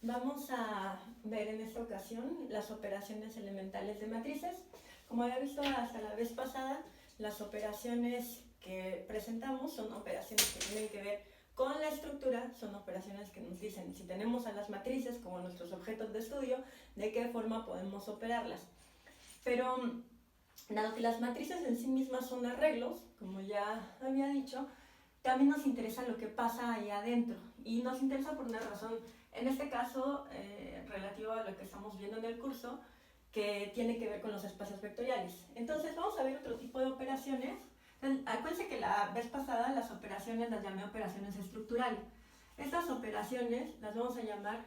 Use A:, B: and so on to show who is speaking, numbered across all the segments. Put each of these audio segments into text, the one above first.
A: Vamos a ver en esta ocasión las operaciones elementales de matrices. Como había visto hasta la vez pasada, las operaciones que presentamos son operaciones que tienen que ver con la estructura, son operaciones que nos dicen si tenemos a las matrices como nuestros objetos de estudio, de qué forma podemos operarlas. Pero dado que las matrices en sí mismas son arreglos, como ya había dicho, también nos interesa lo que pasa ahí adentro, y nos interesa por una razón, en este caso relativo a lo que estamos viendo en el curso, que tiene que ver con los espacios vectoriales. Entonces vamos a ver otro tipo de operaciones. Acuérdense que la vez pasada las operaciones las llamé operaciones estructurales. Estas operaciones las vamos a llamar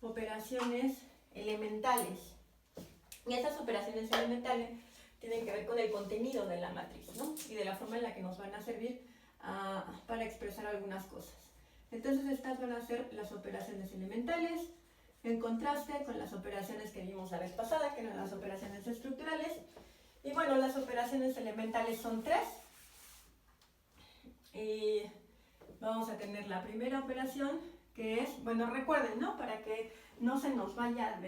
A: operaciones elementales. Y estas operaciones elementales tienen que ver con el contenido de la matriz, ¿no? Y de la forma en la que nos van a servir para expresar algunas cosas. Entonces estas van a ser las operaciones elementales, en contraste con las operaciones que vimos la vez pasada, que eran las operaciones estructurales. Y bueno, las operaciones elementales son tres. Y vamos a tener la primera operación, que es, bueno, recuerden, ¿no? Para que no se nos vaya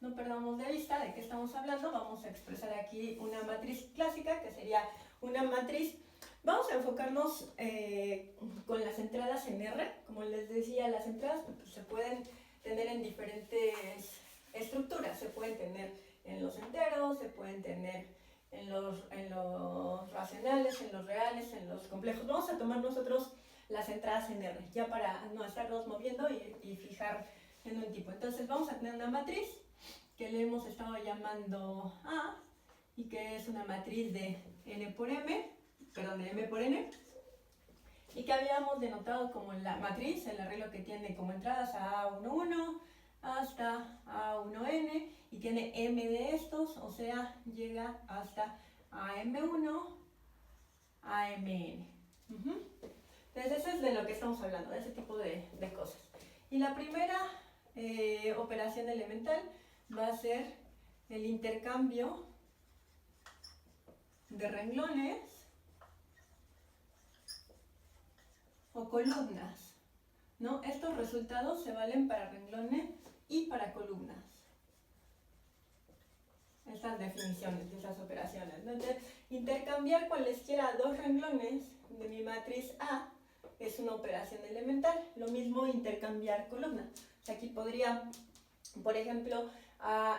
A: no perdamos de vista de qué estamos hablando, vamos a expresar aquí una matriz clásica, que sería una matriz. Vamos a enfocarnos con las entradas en R. Como les decía, las entradas pues, se pueden tener en diferentes estructuras. Se pueden tener en los enteros, se pueden tener en los racionales, en los reales, en los complejos. Vamos a tomar nosotros las entradas en R, ya para no estarnos moviendo y fijar en un tipo. Entonces vamos a tener una matriz que le hemos estado llamando A, y que es una matriz de N por M, perdón, de M por N, y que habíamos denotado como la matriz, el arreglo que tiene como entradas a A11 hasta A1N, y tiene M de estos, o sea, llega hasta AM1, AMN. Entonces eso es de lo que estamos hablando, de ese tipo de cosas. Y la primera operación elemental va a ser el intercambio de renglones o columnas, ¿no? Estos resultados se valen para renglones y para columnas. Estas definiciones de esas operaciones, ¿no? Entonces, intercambiar cualesquiera dos renglones de mi matriz A es una operación elemental. Lo mismo intercambiar columnas. O sea, aquí podría, por ejemplo,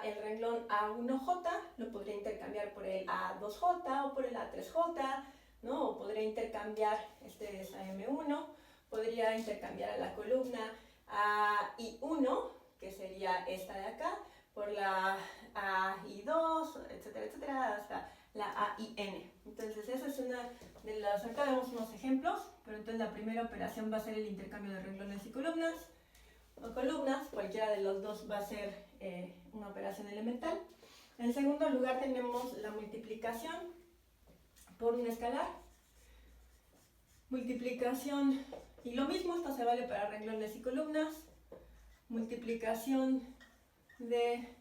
A: el renglón A1J lo podría intercambiar por el A2J o por el A3J, ¿no? O podría intercambiar, este es AM1, podría intercambiar a la columna AI1, que sería esta de acá, por la AI2, etcétera, etcétera, hasta la AIN. Entonces esa es una de las, acá vemos unos ejemplos, pero entonces la primera operación va a ser el intercambio de renglones y columnas, o columnas, cualquiera de los dos va a ser una operación elemental. En segundo lugar tenemos la multiplicación por un escalar. Multiplicación, y lo mismo, esto se vale para renglones y columnas. Multiplicación de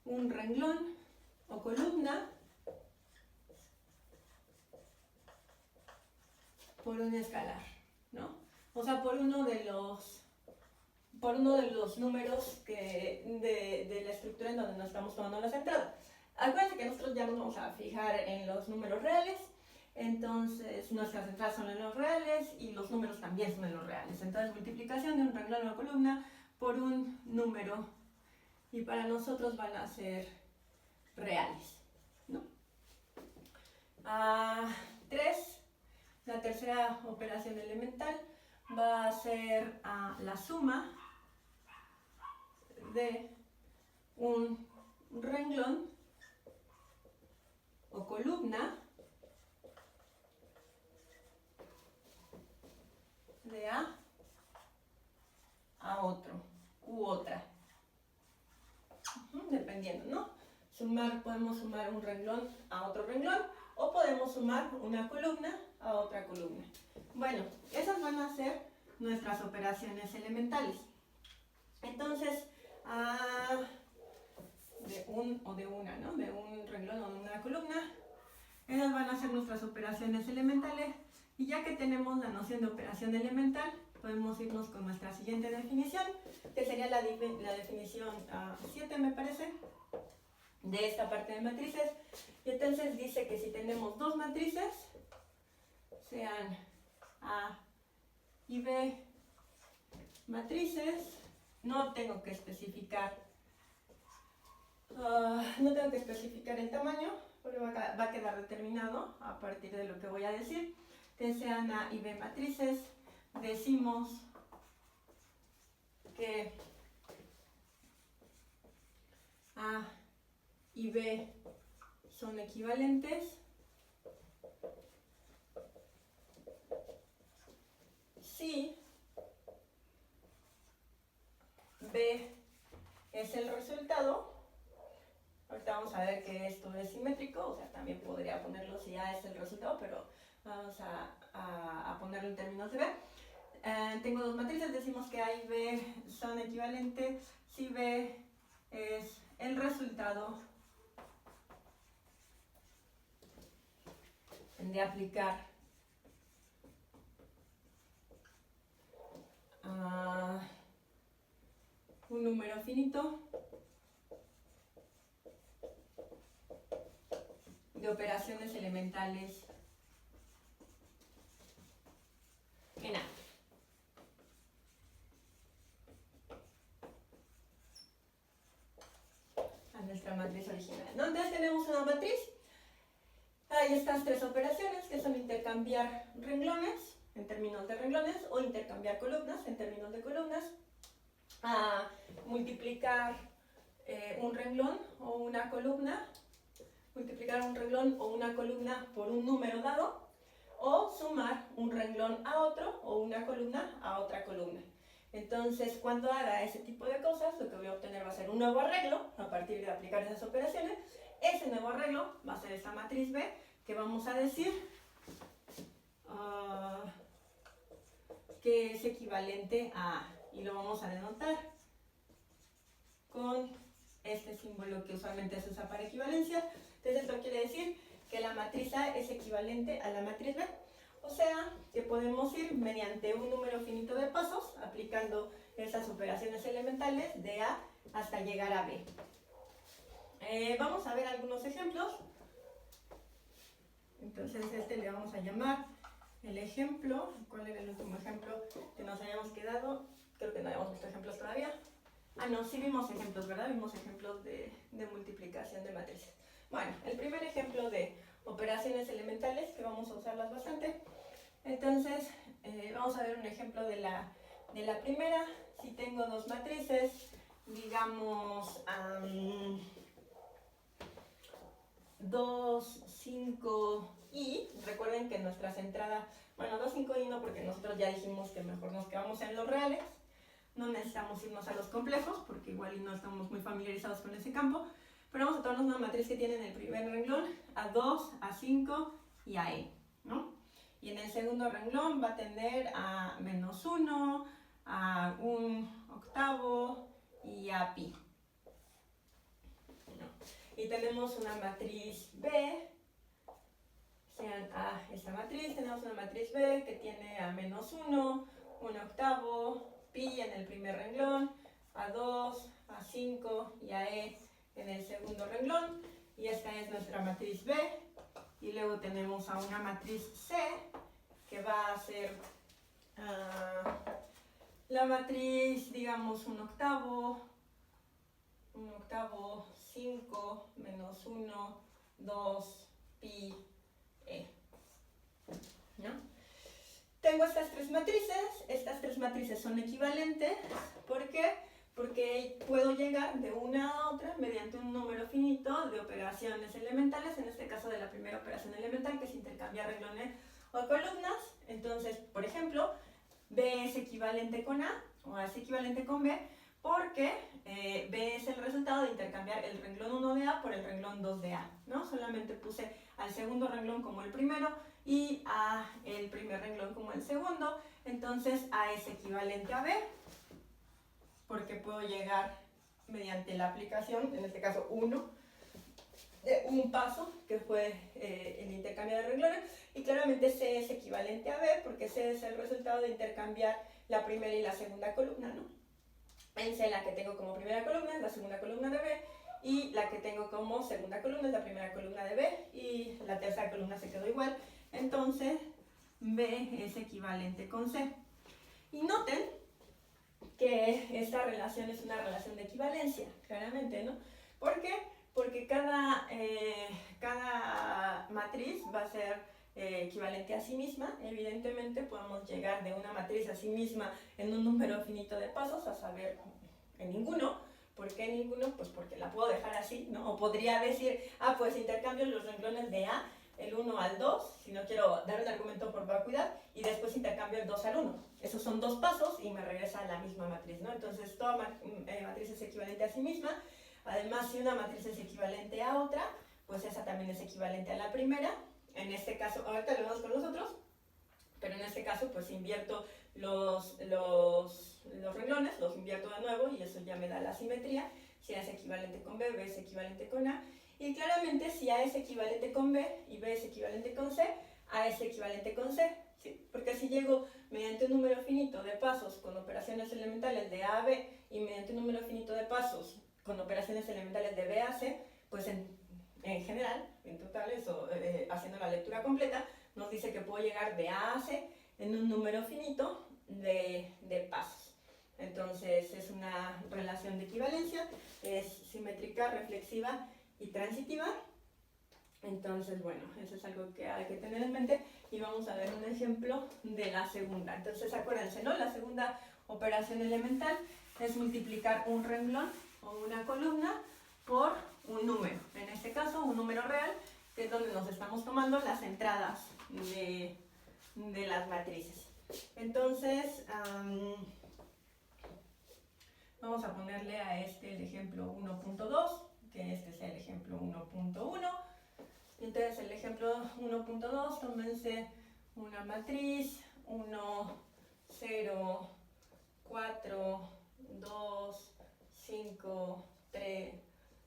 A: un renglón o columna por un escalar, ¿no? O sea, por uno de los números de la estructura en donde nos estamos tomando las entradas. Acuérdense que nosotros ya nos vamos a fijar en los números reales, entonces nuestras entradas son en los reales y los números también son en los reales. Entonces multiplicación de un renglón o columna por un número, y para nosotros van a ser reales, ¿no? 3, la tercera operación elemental va a ser la suma de un renglón o columna de a otro u otra, dependiendo, ¿no? Podemos sumar un renglón a otro renglón, o podemos sumar una columna a otra columna. Bueno, esas van a ser nuestras operaciones elementales. Entonces, de un renglón o de una columna, esas van a ser nuestras operaciones elementales. Y ya que tenemos la noción de operación elemental, podemos irnos con nuestra siguiente definición, que sería la definición 7, me parece, de esta parte de matrices. Y entonces dice que si tenemos dos matrices, sean A y B matrices, no tengo que especificar el tamaño, porque va a quedar determinado a partir de lo que voy a decir. Que sean A y B matrices, decimos que A y B son equivalentes si B es el resultado. Ahorita vamos a ver que esto es simétrico, o sea, también podría ponerlo si A es el resultado, pero vamos a ponerlo en términos de B. Tengo dos matrices, decimos que A y B son equivalentes si B es el resultado de aplicar un número finito de operaciones elementales en A. A nuestra matriz original. Entonces tenemos una matriz. Hay estas tres operaciones que son intercambiar renglones en términos de renglones o intercambiar columnas en términos de columnas. Multiplicar un renglón o una columna. Multiplicar un renglón o una columna por un número dado, o sumar un renglón a otro o una columna a otra columna. Entonces, cuando haga ese tipo de cosas, lo que voy a obtener va a ser un nuevo arreglo a partir de aplicar esas operaciones. Ese nuevo arreglo va a ser esta matriz B, que vamos a decir que es equivalente a A, y lo vamos a denotar con este símbolo que usualmente se usa para equivalencia. Entonces esto quiere decir que la matriz A es equivalente a la matriz B. O sea, que podemos ir mediante un número finito de pasos aplicando esas operaciones elementales de A hasta llegar a B. Vamos a ver algunos ejemplos. Entonces este le vamos a llamar el ejemplo. ¿Cuál era el último ejemplo que nos habíamos quedado? Creo que no habíamos visto ejemplos todavía. No, sí vimos ejemplos, ¿verdad? Vimos ejemplos de multiplicación de matrices. Bueno, el primer ejemplo de operaciones elementales, que vamos a usarlas bastante. Entonces, vamos a ver un ejemplo de la primera. Si tengo dos matrices, digamos 2, 5 y, recuerden que nuestra centrada, bueno, 2, 5 y no, porque nosotros ya dijimos que mejor nos quedamos en los reales. No necesitamos irnos a los complejos, porque igual y no estamos muy familiarizados con ese campo. Pero vamos a tomarnos una matriz que tiene en el primer renglón A2, A5 y AE, ¿no? Y en el segundo renglón va a tender a -1, a 1/8 y a pi, ¿no? Y tenemos una matriz B, sean A esta matriz, tenemos una matriz B que tiene a -1, 1/8, pi en el primer renglón, A2, A5 y AE en el segundo renglón, y esta es nuestra matriz B. Y luego tenemos a una matriz C que va a ser la matriz, digamos, 1/8, 5, -1, 2, pi, e, ¿no? Tengo estas tres matrices son equivalentes. ¿Por qué? Porque puedo llegar de una a otra mediante un número finito de operaciones elementales, en este caso de la primera operación elemental, que es intercambiar renglones o columnas. Entonces, por ejemplo, B es equivalente con A, o A es equivalente con B, porque B es el resultado de intercambiar el renglón 1 de A por el renglón 2 de A, ¿no? Solamente puse al segundo renglón como el primero y a el primer renglón como el segundo. Entonces A es equivalente a B, porque puedo llegar mediante la aplicación, en este caso 1, de un paso, que fue el intercambio de renglones, y claramente C es equivalente a B, porque C es el resultado de intercambiar la primera y la segunda columna, ¿no? En C la que tengo como primera columna es la segunda columna de B, y la que tengo como segunda columna es la primera columna de B, y la tercera columna se quedó igual. Entonces, B es equivalente con C. Y noten que esta relación es una relación de equivalencia, claramente, ¿no? ¿Por qué? Porque cada matriz va a ser equivalente a sí misma. Evidentemente podemos llegar de una matriz a sí misma en un número finito de pasos a saber en ninguno. ¿Por qué ninguno? Pues porque la puedo dejar así, ¿no? O podría decir, pues intercambio los renglones de A, el 1 al 2, si no quiero dar un argumento por vacuidad, y después intercambio el 2 al 1. Esos son 2 pasos y me regresa a la misma matriz, ¿no? Entonces toda matriz es equivalente a sí misma. Además, si una matriz es equivalente a otra, pues esa también es equivalente a la primera. En este caso, ahorita lo vemos con los otros, pero en este caso pues invierto los renglones, los invierto de nuevo y eso ya me da la simetría. Si A es equivalente con B, B es equivalente con A. Y claramente si A es equivalente con B y B es equivalente con C, A es equivalente con C, ¿sí? Porque si llego mediante un número finito de pasos con operaciones elementales de A a B y mediante un número finito de pasos con operaciones elementales de B a C, pues en general, en total, eso, haciendo la lectura completa, nos dice que puedo llegar de A a C en un número finito de pasos. Entonces es una relación de equivalencia, es simétrica, reflexiva y transitiva. Entonces, bueno, eso es algo que hay que tener en mente y vamos a ver un ejemplo de la segunda. Entonces, acuérdense, ¿no? La segunda operación elemental es multiplicar un renglón o una columna por un número. En este caso, un número real, que es donde nos estamos tomando las entradas de las matrices. Entonces, vamos a ponerle a este el ejemplo 1.2, que este sea el ejemplo 1.1. Entonces, el ejemplo 1.2, tómense una matriz 1, 0, 4, 2, 5, 3,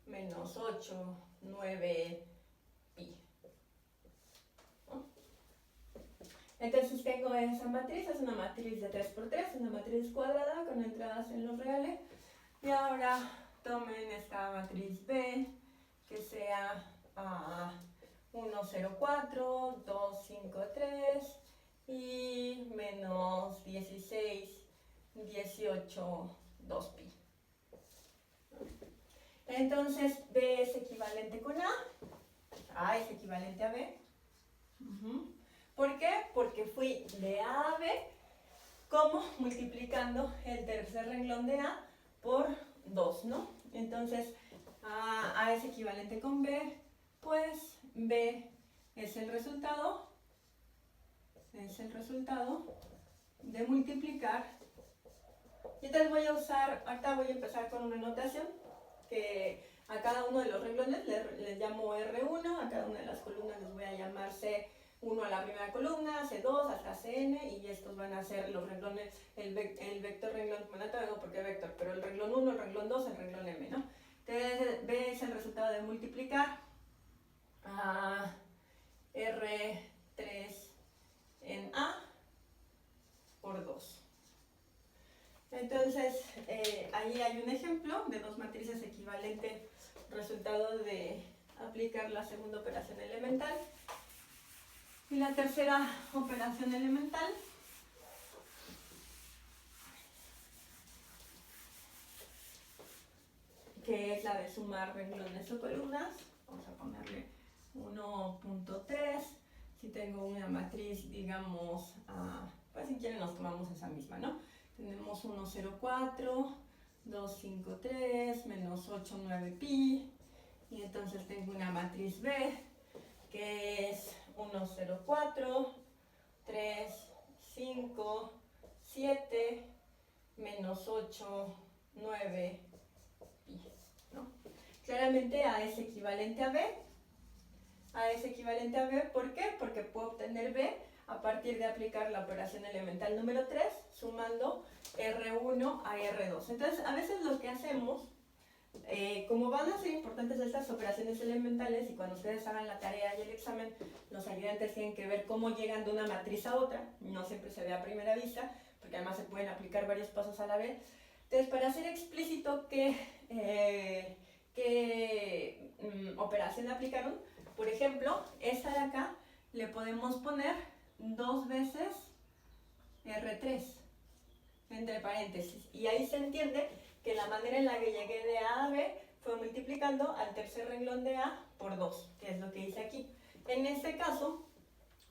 A: menos 8, 9, pi. ¿No? Entonces tengo esa matriz, es una matriz de 3×3, una matriz cuadrada con entradas en los reales. Y ahora tomen esta matriz B, que sea 1, 0, 4, 2, 5, 3 y menos 16, 18, 2 pi. Entonces B es equivalente con A es equivalente a B. ¿Por qué? Porque fui de A a B como multiplicando el tercer renglón de A por 2, ¿no? Entonces A es equivalente con B, pues B es el resultado de multiplicar. Y entonces voy a usar, ahorita voy a empezar con una notación que a cada uno de los renglones les llamo R1, a cada una de las columnas les voy a llamar C1 a la primera columna, C2 hasta Cn, y estos van a ser los renglones, el vector renglón, bueno, no tengo por qué vector, pero el renglón 1, el renglón 2, el renglón M, ¿no? Entonces B es el resultado de multiplicar a R3 en A por 2. Entonces, ahí hay un ejemplo de dos matrices equivalentes, resultado de aplicar la segunda operación elemental. Y la tercera operación elemental, que es la de sumar renglones o columnas. Vamos a ponerle 1.3. Si tengo una matriz, digamos, pues si quieren nos tomamos esa misma, ¿no? Tenemos 1, 0, 4, 2, 5, 3, menos 8, 9 pi. Y entonces tengo una matriz B, que es 1, 0, 4, 3, 5, 7, menos 8, 9 pi, ¿no? Claramente A es equivalente a B. A es equivalente a B, ¿por qué? Porque puedo obtener B a partir de aplicar la operación elemental número 3, sumando R1 a R2. Entonces, a veces lo que hacemos, como van a ser importantes estas operaciones elementales y cuando ustedes hagan la tarea y el examen, los ayudantes tienen que ver cómo llegan de una matriz a otra, no siempre se ve a primera vista, porque además se pueden aplicar varios pasos a la vez. Entonces, para hacer explícito qué operación aplicaron, por ejemplo, esta de acá le podemos poner 2 veces R3 entre paréntesis, y ahí se entiende que la manera en la que llegué de A a B fue multiplicando al tercer renglón de A por 2, que es lo que hice aquí. En este caso,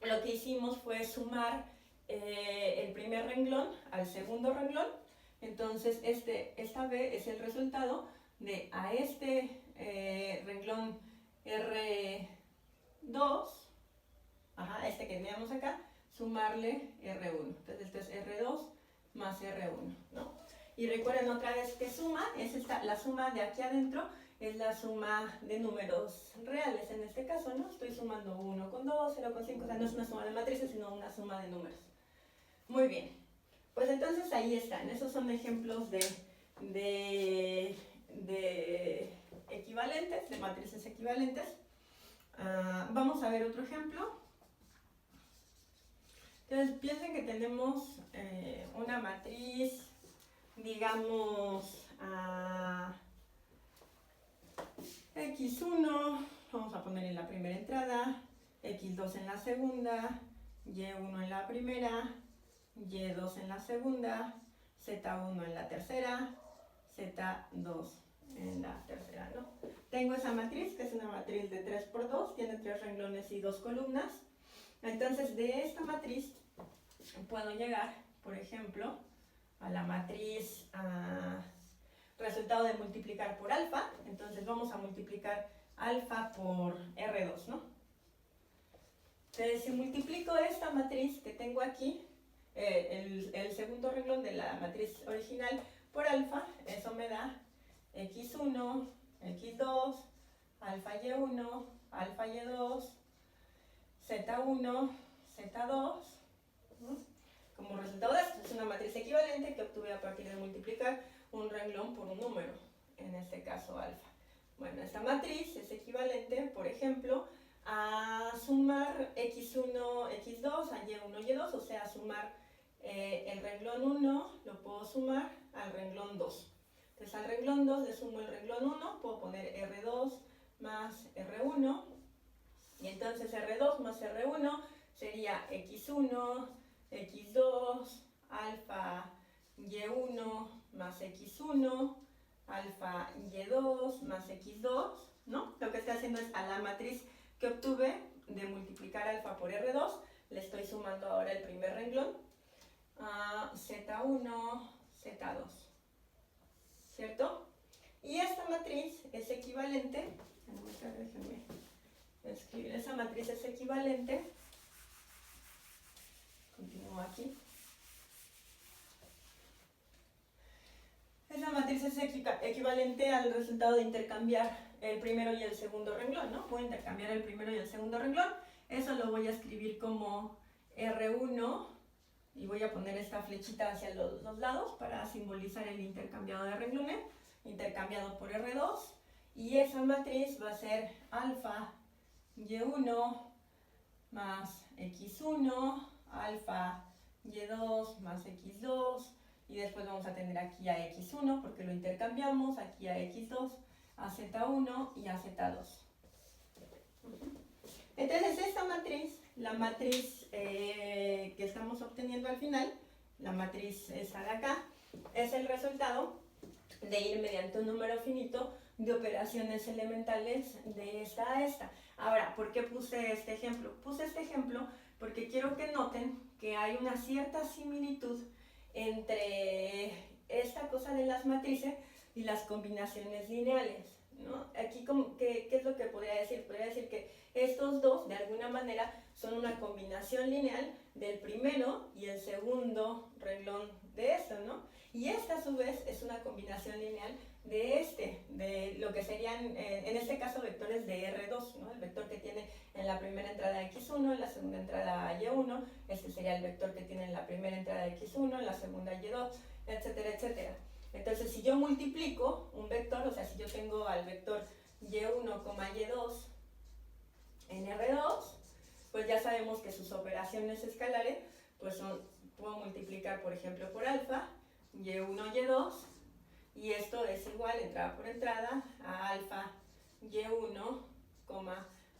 A: lo que hicimos fue sumar el primer renglón al segundo renglón. Entonces esta B es el resultado de a este renglón R2, este que teníamos acá, sumarle R1. Entonces esto es R2 más R1, ¿no? Y recuerden otra vez que suma, es la suma de aquí adentro, es la suma de números reales en este caso, ¿no? Estoy sumando 1 con 2, 0 con 5, o sea, no es una suma de matrices, sino una suma de números. Muy bien, pues entonces ahí están, esos son ejemplos de equivalentes, de matrices equivalentes. Vamos a ver otro ejemplo. Entonces piensen que tenemos una matriz, digamos, X1, vamos a poner en la primera entrada, X2 en la segunda, Y1 en la primera, Y2 en la segunda, Z1 en la tercera, Z2 en la tercera, ¿no? Tengo esa matriz, que es una matriz de 3×2, tiene 3 renglones y 2 columnas. Entonces, de esta matriz puedo llegar, por ejemplo, a la matriz resultado de multiplicar por alfa. Entonces vamos a multiplicar alfa por R2, ¿no? Entonces, si multiplico esta matriz que tengo aquí, el segundo renglón de la matriz original por alfa, eso me da X1, X2, alfa Y1, alfa Y2, Z1, Z2, ¿no? Como resultado de esto, es una matriz equivalente que obtuve a partir de multiplicar un renglón por un número, en este caso alfa. Bueno, esta matriz es equivalente, por ejemplo, a sumar X1, X2 a Y1, Y2, o sea, sumar el renglón 1 lo puedo sumar al renglón 2. Entonces al renglón 2 le sumo el renglón 1, puedo poner R2 más R1, y entonces R2 más R1 sería X1, X2, alfa Y1 más X1, alfa Y2 más X2, ¿no? Lo que estoy haciendo es a la matriz que obtuve de multiplicar alfa por R2, le estoy sumando ahora el primer renglón, Z1, Z2, ¿cierto? Y esta matriz es equivalente, déjenme escribir, esa matriz es equivalente, continúo aquí. Esa matriz es equivalente al resultado de intercambiar el primero y el segundo renglón, ¿no? Puedo intercambiar el primero y el segundo renglón. Eso lo voy a escribir como R1 y voy a poner esta flechita hacia los dos lados para simbolizar el intercambiado de renglones, intercambiado por R2. Y esa matriz va a ser alfa Y1 más X1, alfa Y2 más X2, y después vamos a tener aquí a X1 porque lo intercambiamos, aquí a X2, a Z1 y a Z2. Entonces esta matriz, la matriz que estamos obteniendo al final, la matriz esta de acá, es el resultado de ir mediante un número finito de operaciones elementales de esta a esta. Ahora, ¿por qué puse este ejemplo? Puse este ejemplo porque quiero que noten que hay una cierta similitud entre esta cosa de las matrices y las combinaciones lineales, ¿no? Aquí, ¿qué es lo que podría decir? Podría decir que estos dos, de alguna manera, son una combinación lineal del primero y el segundo renglón de esto, ¿no? Y esta, a su vez, es una combinación lineal de lo que serían, en este caso, vectores de R2, ¿no? El vector que tiene en la primera entrada X1, en la segunda entrada Y1, este sería el vector que tiene en la primera entrada X1, en la segunda Y2, etcétera, etcétera. Entonces, si yo multiplico un vector, o sea, si yo tengo al vector Y1, Y2 en R2, pues ya sabemos que sus operaciones escalares pues puedo multiplicar, por ejemplo, por alfa, y1, y2, y esto es igual, entrada por entrada, a alfa y1,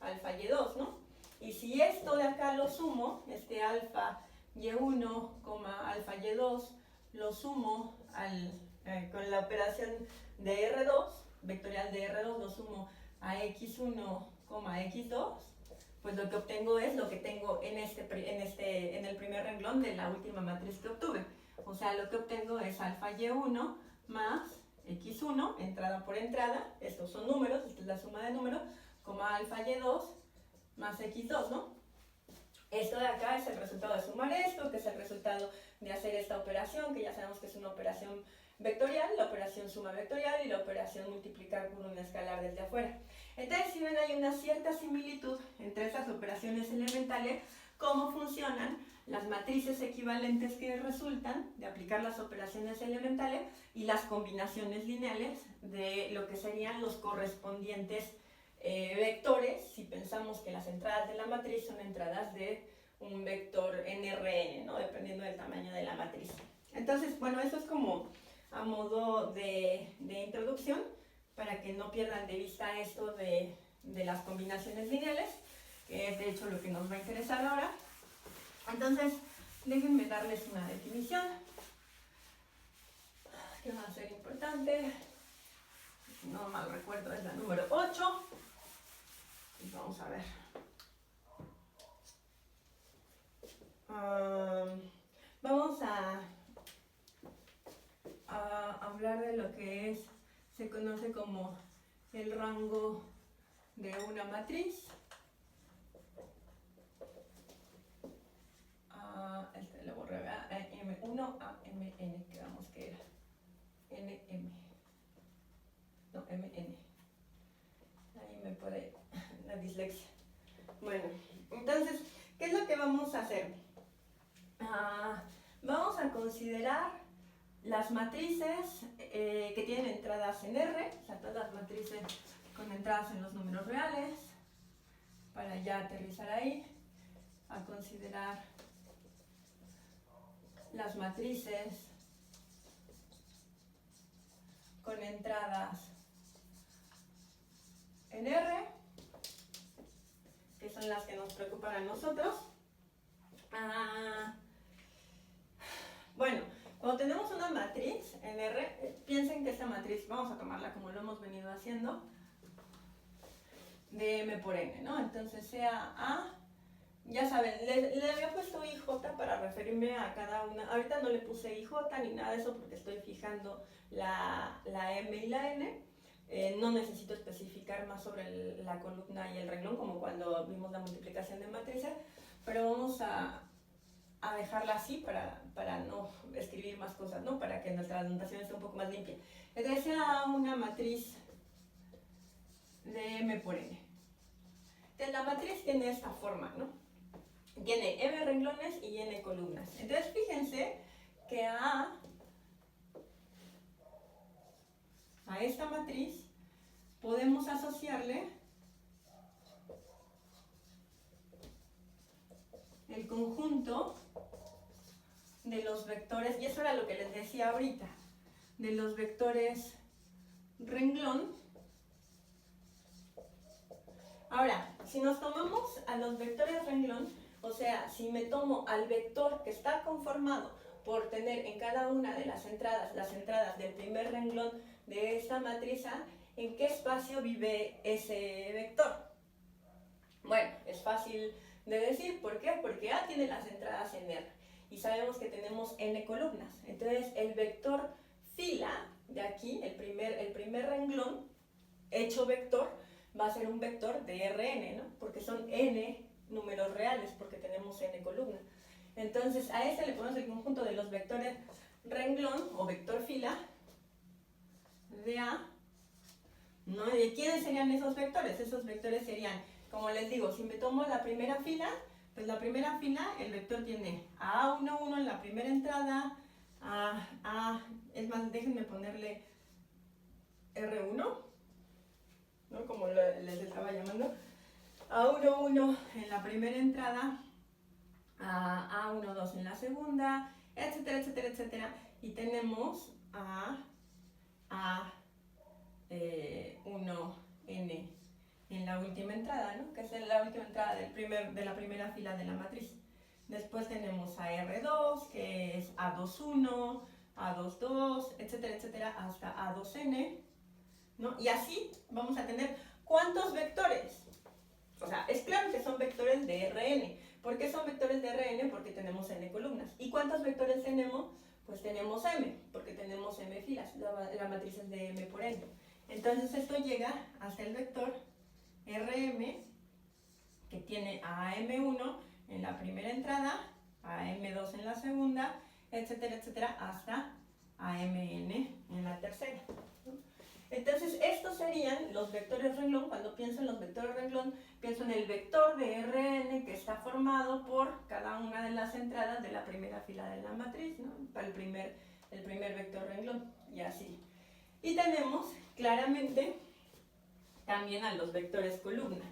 A: alfa y2, ¿no? Y si esto de acá lo sumo, este alfa y1, alfa y2, lo sumo con la operación de R2, vectorial de R2, lo sumo a x1, x2, pues lo que obtengo es lo que tengo en el primer renglón de la última matriz que obtuve. O sea, lo que obtengo es alfa y1 más x1, entrada por entrada, estos son números, esta es la suma de números, alfa y2 más x2, ¿no? Esto de acá es el resultado de sumar esto, que es el resultado de hacer esta operación, que ya sabemos que es una operación vectorial, la operación suma vectorial y la operación multiplicar por un escalar desde afuera. Entonces, si ven, hay una cierta similitud entre esas operaciones elementales, cómo funcionan las matrices equivalentes que resultan de aplicar las operaciones elementales y las combinaciones lineales de lo que serían los correspondientes vectores, si pensamos que las entradas de la matriz son entradas de un vector NRN, ¿no? Dependiendo del tamaño de la matriz. Entonces, bueno, eso es como a modo de introducción, para que no pierdan de vista esto de las combinaciones lineales, que es de hecho lo que nos va a interesar ahora. Entonces, déjenme darles una definición que va a ser importante. Si no mal recuerdo, es la número 8. Y vamos a ver. Vamos a hablar de lo que se conoce como el rango de una matriz. Lo borré, M1 a Mn, quedamos que era NM. No, Mn. Ahí me puede la dislexia. Bueno, entonces, ¿qué es lo que vamos a hacer? Vamos a considerar las matrices que tienen entradas en R, o sea, todas las matrices con entradas en los números reales, para ya aterrizar ahí, a considerar las matrices con entradas en R, que son las que nos preocupan a nosotros. Bueno, cuando tenemos una matriz en R, piensen que esta matriz, vamos a tomarla como lo hemos venido haciendo, de M por N, ¿no? Entonces sea A, ya saben, le había puesto IJ para referirme a cada una. Ahorita no le puse IJ ni nada de eso porque estoy fijando la M y la N. No necesito especificar más sobre la columna y el renglón como cuando vimos la multiplicación de matrices, pero vamos a dejarla así para no escribir más cosas, ¿no? Para que nuestra anotación esté un poco más limpia. Entonces sea una matriz de M por N. Entonces la matriz tiene esta forma, ¿no? Tiene M renglones y N columnas. Entonces fíjense que a esta matriz podemos asociarle el conjunto de los vectores, y eso era lo que les decía ahorita, de los vectores renglón. Ahora, si nos tomamos a los vectores renglón, o sea, si me tomo al vector que está conformado por tener en cada una de las entradas del primer renglón de esta matriz A, ¿en qué espacio vive ese vector? Bueno, es fácil de decir, ¿por qué? Porque A tiene las entradas en R y sabemos que tenemos N columnas. Entonces, el vector fila de aquí, el primer renglón hecho vector, va a ser un vector de Rn, ¿no? Porque son N números reales, porque tenemos N columnas. Entonces, a este le ponemos el conjunto de los vectores renglón o vector fila de A, ¿no? ¿De quiénes serían esos vectores? Esos vectores serían, como les digo, si me tomo la primera fila, pues la primera fila, el vector tiene a A11 en la primera entrada, es más, déjenme ponerle R1, ¿no? Como les estaba llamando, A11 en la primera entrada, a A1, 2 en la segunda, etcétera, etcétera, etcétera. Y tenemos a A1N en la última entrada, ¿no? Que es la última entrada de la primera fila de la matriz. Después tenemos a R2, que es A21, A22, etcétera, etcétera, hasta A2N, ¿no? Y así vamos a tener ¿cuántos vectores? O sea, es claro que son vectores de Rn. ¿Por qué son vectores de Rn? Porque tenemos n columnas. ¿Y cuántos vectores tenemos? Pues tenemos m, porque tenemos m filas. La matriz es de m por n. Entonces esto llega hasta el vector Rm, que tiene a m1 en la primera entrada, a m2 en la segunda, etcétera, etcétera, hasta a mn en la tercera. Entonces, estos serían los vectores renglón. Cuando pienso en los vectores renglón, pienso en el vector de Rn que está formado por cada una de las entradas de la primera fila de la matriz, ¿no? Para el primer vector renglón, y así. Y tenemos claramente también a los vectores columna.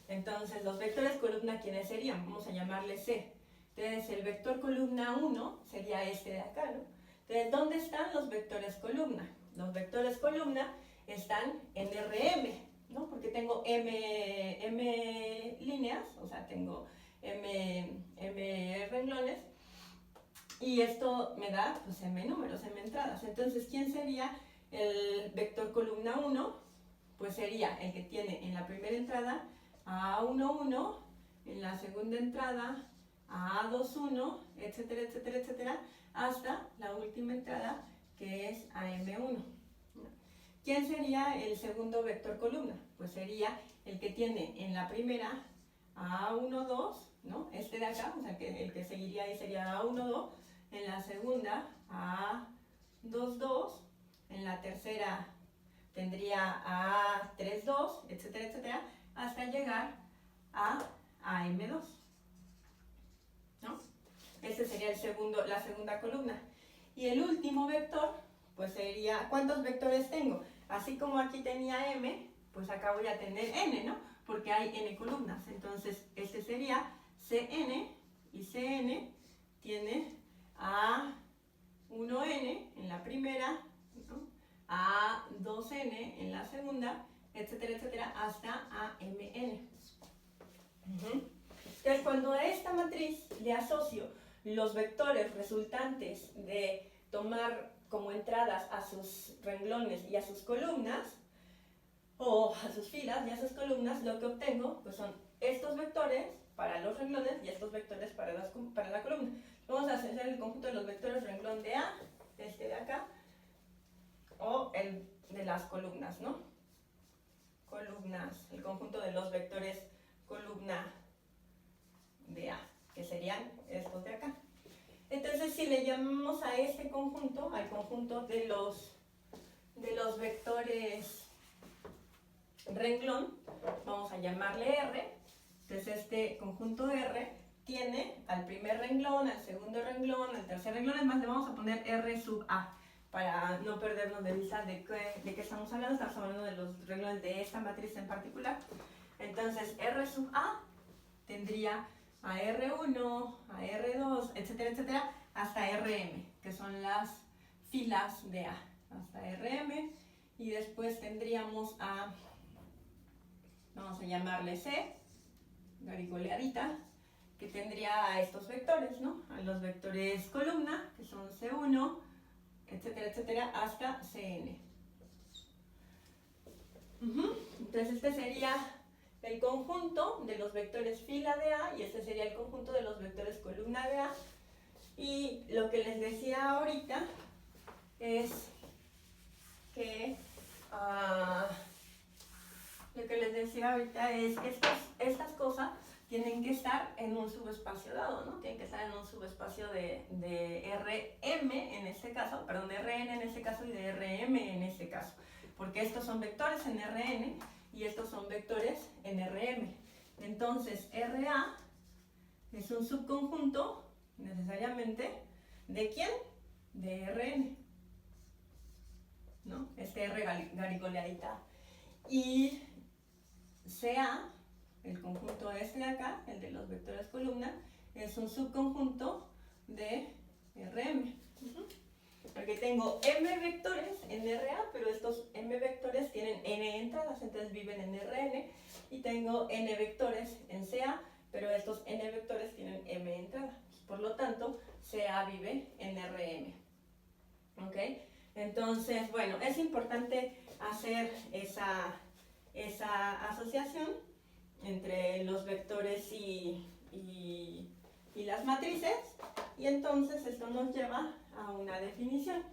A: Entonces, los vectores columna, ¿quiénes serían? Vamos a llamarle C. Entonces, el vector columna 1 sería este de acá, ¿no? Entonces, ¿dónde están los vectores columna? Los vectores columna están en Rm, ¿no? Porque tengo m líneas, o sea, tengo m renglones, y esto me da, pues, m números, m entradas. Entonces, ¿quién sería el vector columna 1? Pues sería el que tiene en la primera entrada a A11, en la segunda entrada a A21, etcétera, etcétera, etcétera, hasta la última entrada, que es AM1. ¿Quién sería el segundo vector columna? Pues sería el que tiene en la primera A12, ¿no? Este de acá, o sea, que el que seguiría ahí sería A12, en la segunda A22, en la tercera tendría A32, etcétera, etcétera, hasta llegar a AM2, ¿no? Este sería la segunda columna. Y el último vector, pues sería, ¿cuántos vectores tengo? Así como aquí tenía m, pues acá voy a tener n, ¿no? Porque hay n columnas. Entonces, este sería Cn, y Cn tiene A1n en la primera, ¿no? A2n en la segunda, etcétera, etcétera, hasta AMN. Entonces, cuando a esta matriz le asocio los vectores resultantes de tomar como entradas a sus renglones y a sus columnas, o a sus filas y a sus columnas, lo que obtengo pues son estos vectores para los renglones y estos vectores para la columna. Vamos a hacer el conjunto de los vectores renglón de A, este de acá, o el de las columnas, ¿no? Columnas, el conjunto de los vectores columna de A, que serían estos de acá. Entonces, si le llamamos a este conjunto, al conjunto de los vectores renglón, vamos a llamarle R. Entonces, este conjunto R tiene al primer renglón, al segundo renglón, al tercer renglón, es más, le vamos a poner R sub A, para no perdernos de vista de qué estamos hablando. Estamos hablando de los renglones de esta matriz en particular. Entonces, R sub A tendría a R1, a R2, etcétera, etcétera, hasta RM, que son las filas de A, hasta RM, y después tendríamos a, vamos a llamarle C, garigoleadita, que tendría a estos vectores, ¿no? A los vectores columna, que son C1, etcétera, etcétera, hasta Cn. Entonces, este sería el conjunto de los vectores fila de A, y este sería el conjunto de los vectores columna de A. Y lo que les decía ahorita es que estas cosas tienen que estar en un subespacio dado, ¿no? Tienen que estar en un subespacio de Rm en este caso, perdón, de Rn en este caso y de Rm en este caso, porque estos son vectores en Rn y estos son vectores en Rm. Entonces, Ra es un subconjunto necesariamente ¿de quién? De Rn, ¿no? Este R garigoleadita. Y Ca, el conjunto este de acá, el de los vectores columna, es un subconjunto de Rm. Porque tengo m vectores en RA, pero estos m vectores tienen n entradas, entonces viven en Rn. Y tengo n vectores en Ca, pero estos n vectores tienen m entradas. Por lo tanto, Ca vive en Rm. ¿Ok? Entonces, bueno, es importante hacer esa asociación entre los vectores y las matrices, y entonces esto nos lleva a una definición.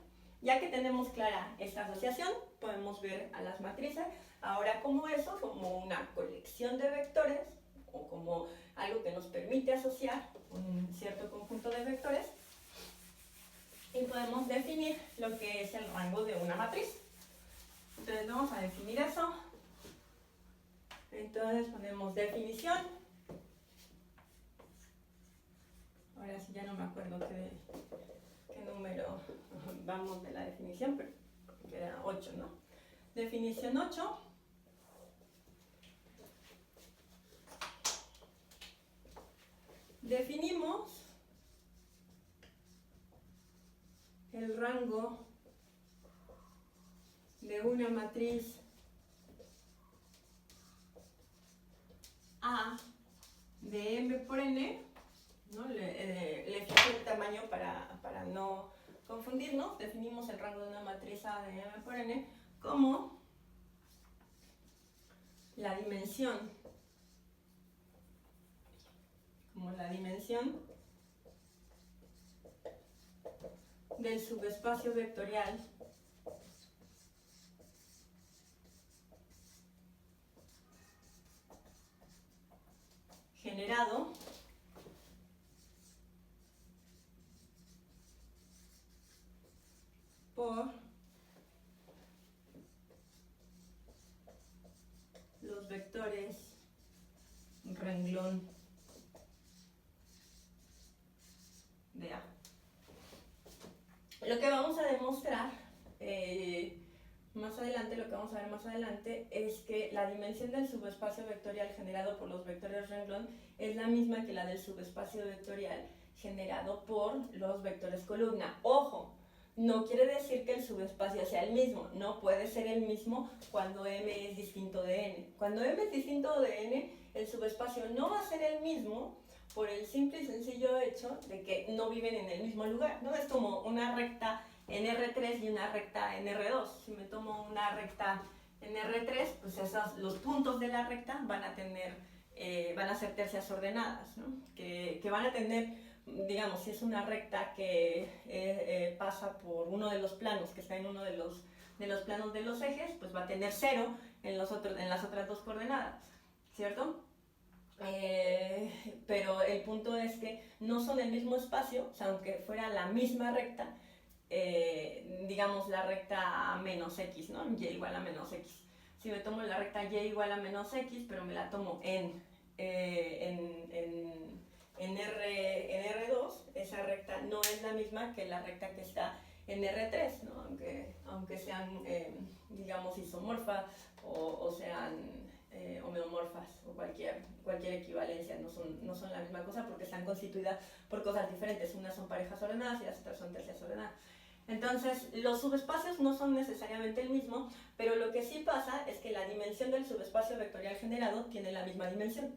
A: Ya que tenemos clara esta asociación, podemos ver a las matrices ahora como eso, como una colección de vectores o como algo que nos permite asociar un cierto conjunto de vectores, y podemos definir lo que es el rango de una matriz. Entonces vamos a definir eso. Entonces ponemos definición. Ahora sí ya no me acuerdo qué número vamos de la definición, pero queda 8, ¿no? Definición 8. Definimos el rango de una matriz A de m por n, ¿no? Le fijé el tamaño para no confundirnos. Definimos el rango de una matriz A de m por n como la dimensión del subespacio vectorial generado por los vectores renglón de A. Lo que vamos a demostrar más adelante, lo que vamos a ver más adelante, es que la dimensión del subespacio vectorial generado por los vectores renglón es la misma que la del subespacio vectorial generado por los vectores columna. ¡Ojo! No quiere decir que el subespacio sea el mismo, no puede ser el mismo cuando m es distinto de n. Cuando m es distinto de n, el subespacio no va a ser el mismo por el simple y sencillo hecho de que no viven en el mismo lugar, ¿no? Es como una recta en R3 y una recta en R2. Si me tomo una recta en R3, pues los puntos de la recta van a ser tercias ordenadas, ¿no? Que van a tener, digamos, si es una recta que pasa por uno de los planos, que está en uno de los planos de los ejes, pues va a tener 0 en las otras dos coordenadas, ¿cierto? Pero el punto es que no son el mismo espacio, o sea, aunque fuera la misma recta, digamos la recta menos x, ¿no? Y igual a menos x. Si me tomo la recta y igual a menos x, pero me la tomo en R2, esa recta no es la misma que la recta que está en R3, ¿no? Aunque sean, digamos, isomorfas o sean homeomorfas o cualquier equivalencia, no son la misma cosa porque están constituidas por cosas diferentes. Unas son parejas ordenadas y las otras son tercias ordenadas. Entonces, los subespacios no son necesariamente el mismo, pero lo que sí pasa es que la dimensión del subespacio vectorial generado tiene la misma dimensión.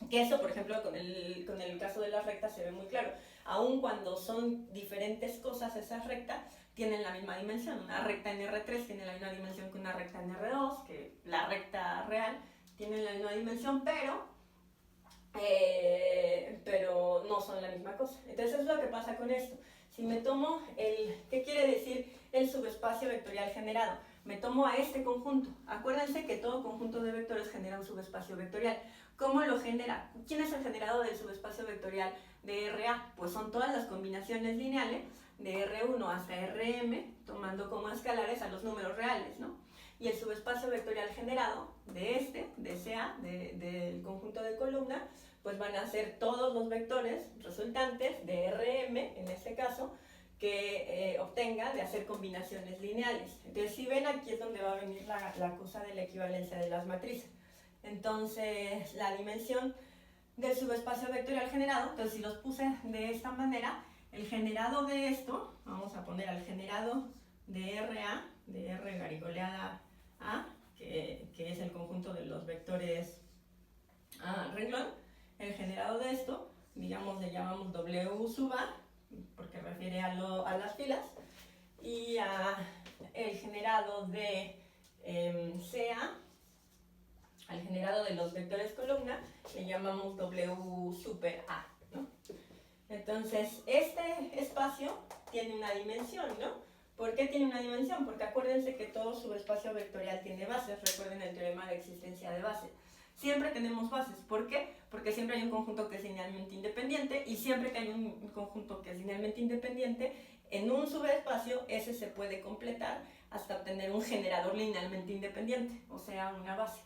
A: Que eso, por ejemplo, con el caso de las rectas se ve muy claro. Aun cuando son diferentes cosas esas rectas, tienen la misma dimensión. Una recta en R3 tiene la misma dimensión que una recta en R2, que la recta real tiene la misma dimensión, pero no son la misma cosa. Entonces, eso es lo que pasa con esto. Si me tomo ¿qué quiere decir el subespacio vectorial generado? Me tomo a este conjunto. Acuérdense que todo conjunto de vectores genera un subespacio vectorial. ¿Cómo lo genera? ¿Quién es el generador del subespacio vectorial de RA? Pues son todas las combinaciones lineales de R1 hasta Rm, tomando como escalares a los números reales, ¿no? Y el subespacio vectorial generado de CA, del conjunto de columna, pues van a ser todos los vectores resultantes de Rm, en este caso, que obtenga de hacer combinaciones lineales. Entonces, si ven, aquí es donde va a venir la cosa de la equivalencia de las matrices. Entonces, la dimensión del subespacio vectorial generado. Entonces, si los puse de esta manera, el generado de esto, vamos a poner al generado de RA, de R garigoleada A, que es el conjunto de los vectores renglón. El generado de esto, digamos, le llamamos W sub A, porque refiere a las filas, y el generado de CA, al generado de los vectores columna, le llamamos W super A, ¿no? Entonces, este espacio tiene una dimensión, ¿no? ¿Por qué tiene una dimensión? Porque acuérdense que todo subespacio vectorial tiene bases. Recuerden el teorema de existencia de bases. Siempre tenemos bases. ¿Por qué? Porque siempre hay un conjunto que es linealmente independiente, y siempre que hay un conjunto que es linealmente independiente, en un subespacio ese se puede completar hasta obtener un generador linealmente independiente, o sea, una base.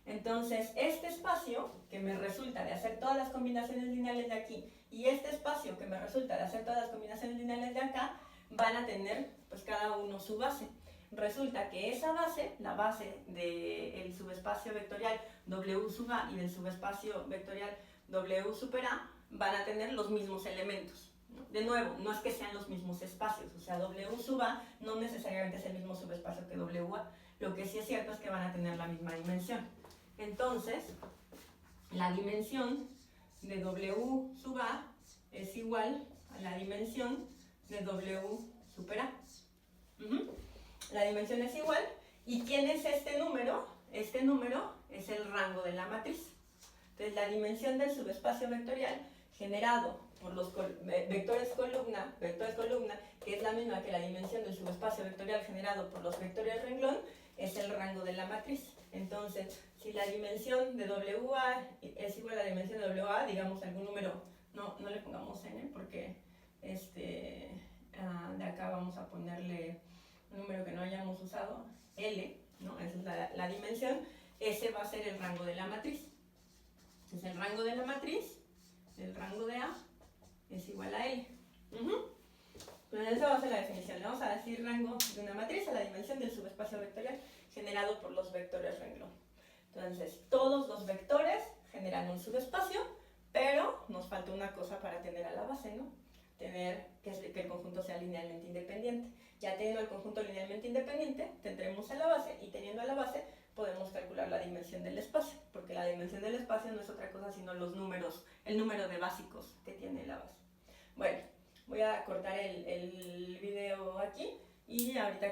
A: Entonces, este espacio que me resulta de hacer todas las combinaciones lineales de aquí y este espacio que me resulta de hacer todas las combinaciones lineales de acá, van a tener pues cada uno su base. Resulta que esa base, la base del subespacio vectorial W sub A y del subespacio vectorial W super A, van a tener los mismos elementos, ¿no? De nuevo, no es que sean los mismos espacios, o sea, W sub A no necesariamente es el mismo subespacio que WA. Lo que sí es cierto es que van a tener la misma dimensión. Entonces, la dimensión de W sub A es igual a la dimensión de W super A. La dimensión es igual. ¿Y quién es este número? Este número es el rango de la matriz. Entonces, la dimensión del subespacio vectorial generado por los vectores columna, que es la misma que la dimensión del subespacio vectorial generado por los vectores renglón, es el rango de la matriz. Entonces, si la dimensión de WA es igual a la dimensión de WA, digamos algún número, no le pongamos n, porque de acá vamos a ponerle un número que no hayamos usado, L, ¿no? Esa es la dimensión. Ese va a ser el rango de la matriz. Entonces, el rango de la matriz, el rango de A, es igual a L. Entonces, esa va a ser la definición. Le vamos a decir rango de una matriz a la dimensión del subespacio vectorial generado por los vectores renglón. Entonces, todos los vectores generan un subespacio, pero nos falta una cosa para tener a la base, ¿no? Tener que el conjunto sea linealmente independiente. Ya teniendo el conjunto linealmente independiente, tendremos a la base, y teniendo a la base podemos calcular la dimensión del espacio, porque la dimensión del espacio no es otra cosa sino los números, el número de básicos que tiene la base. Bueno, voy a cortar el video aquí y ahorita